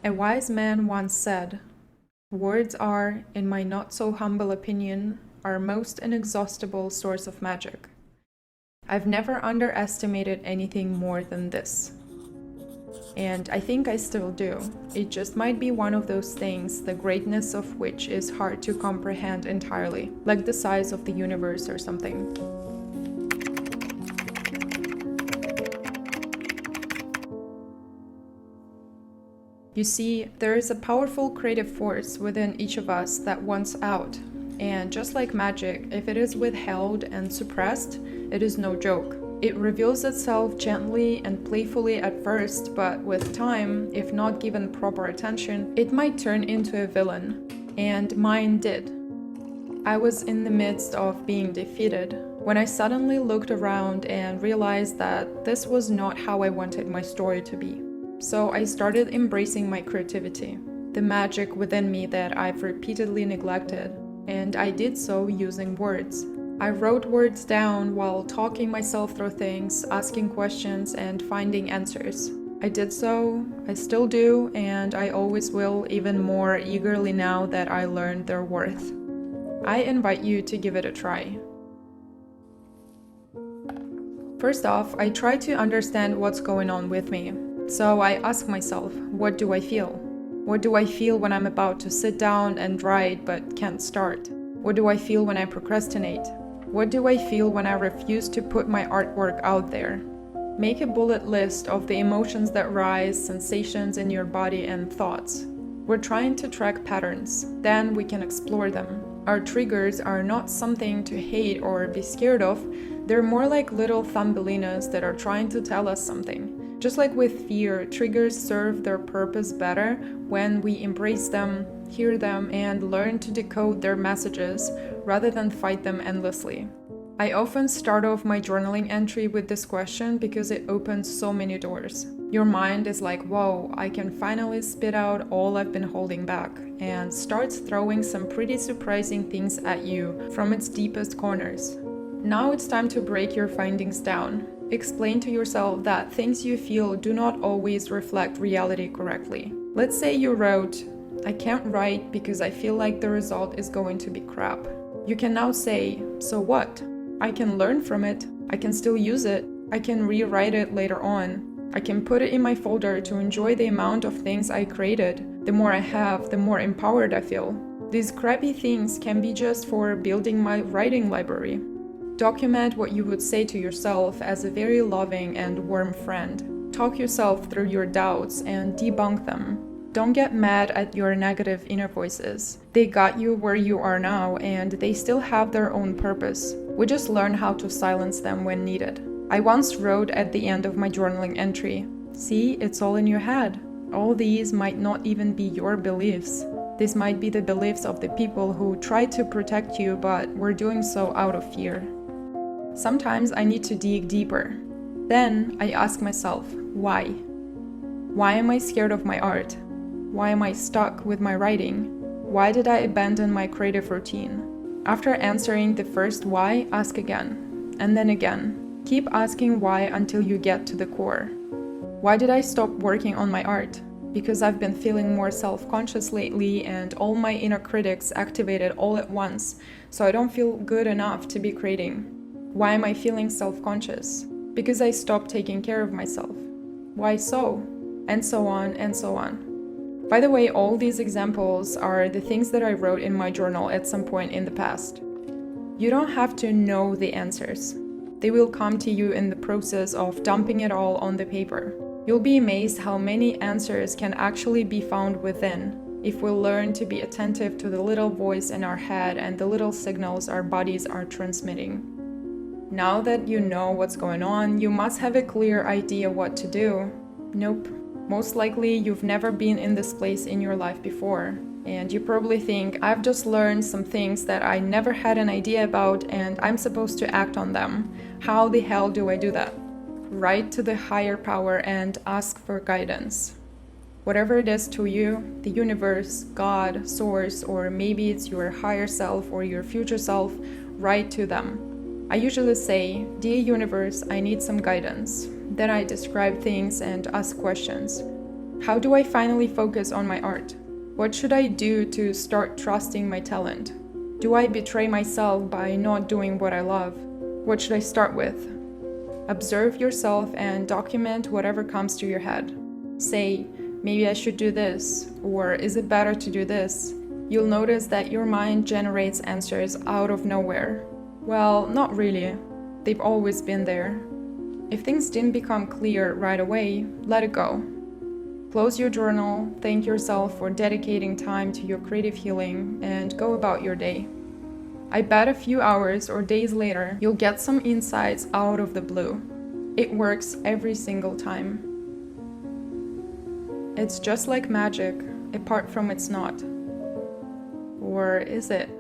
A wise man once said, "Words are, in my not so humble opinion, our most inexhaustible source of magic." I've never underestimated anything more than this. And I think I still do. It just might be one of those things, the greatness of which is hard to comprehend entirely, like the size of the universe or something. You see, there is a powerful creative force within each of us that wants out. And just like magic, if it is withheld and suppressed, it is no joke. It reveals itself gently and playfully at first, but with time, if not given proper attention, it might turn into a villain. And mine did. I was in the midst of being defeated when I suddenly looked around and realized that this was not how I wanted my story to be. So I started embracing my creativity, the magic within me that I've repeatedly neglected, and I did so using words. I wrote words down while talking myself through things, asking questions, and finding answers. I did so, I still do, and I always will, even more eagerly now that I learned their worth. I invite you to give it a try. First off, I try to understand what's going on with me. So I ask myself, what do I feel? What do I feel when I'm about to sit down and write but can't start? What do I feel when I procrastinate? What do I feel when I refuse to put my artwork out there? Make a bullet list of the emotions that rise, sensations in your body, and thoughts. We're trying to track patterns, then we can explore them. Our triggers are not something to hate or be scared of, they're more like little thumbelinas that are trying to tell us something. Just like with fear, triggers serve their purpose better when we embrace them, hear them, and learn to decode their messages rather than fight them endlessly. I often start off my journaling entry with this question because it opens so many doors. Your mind is like, whoa, I can finally spit out all I've been holding back, and starts throwing some pretty surprising things at you from its deepest corners. Now it's time to break your findings down. Explain to yourself that things you feel do not always reflect reality correctly. Let's say you wrote, "I can't write because I feel like the result is going to be crap." You can now say, "So what? I can learn from it. I can still use it. I can rewrite it later on. I can put it in my folder to enjoy the amount of things I created. The more I have, the more empowered I feel. These crappy things can be just for building my writing library." Document what you would say to yourself as a very loving and warm friend. Talk yourself through your doubts and debunk them. Don't get mad at your negative inner voices. They got you where you are now, and they still have their own purpose. We just learn how to silence them when needed. I once wrote at the end of my journaling entry, "See, it's all in your head. All these might not even be your beliefs. This might be the beliefs of the people who tried to protect you but were doing so out of fear." Sometimes I need to dig deeper. Then I ask myself, why? Why am I scared of my art? Why am I stuck with my writing? Why did I abandon my creative routine? After answering the first why, ask again, and then again. Keep asking why until you get to the core. Why did I stop working on my art? Because I've been feeling more self-conscious lately and all my inner critics activated all at once, so I don't feel good enough to be creating. Why am I feeling self-conscious? Because I stopped taking care of myself. Why so? And so on and so on. By the way, all these examples are the things that I wrote in my journal at some point in the past. You don't have to know the answers. They will come to you in the process of dumping it all on the paper. You'll be amazed how many answers can actually be found within if we learn to be attentive to the little voice in our head and the little signals our bodies are transmitting. Now that you know what's going on, you must have a clear idea what to do. Nope. Most likely you've never been in this place in your life before, and you probably think, I've just learned some things that I never had an idea about and I'm supposed to act on them. How the hell do I do that? Write to the higher power and ask for guidance. Whatever it is to you, the universe, God, source, or maybe it's your higher self or your future self, write to them. I usually say, "Dear universe, I need some guidance." Then I describe things and ask questions. How do I finally focus on my art? What should I do to start trusting my talent? Do I betray myself by not doing what I love? What should I start with? Observe yourself and document whatever comes to your head. Say, maybe I should do this, or is it better to do this? You'll notice that your mind generates answers out of nowhere. Well, not really. They've always been there. If things didn't become clear right away, let it go. Close your journal, thank yourself for dedicating time to your creative healing, and go about your day. I bet a few hours or days later, you'll get some insights out of the blue. It works every single time. It's just like magic, apart from it's not. Or is it?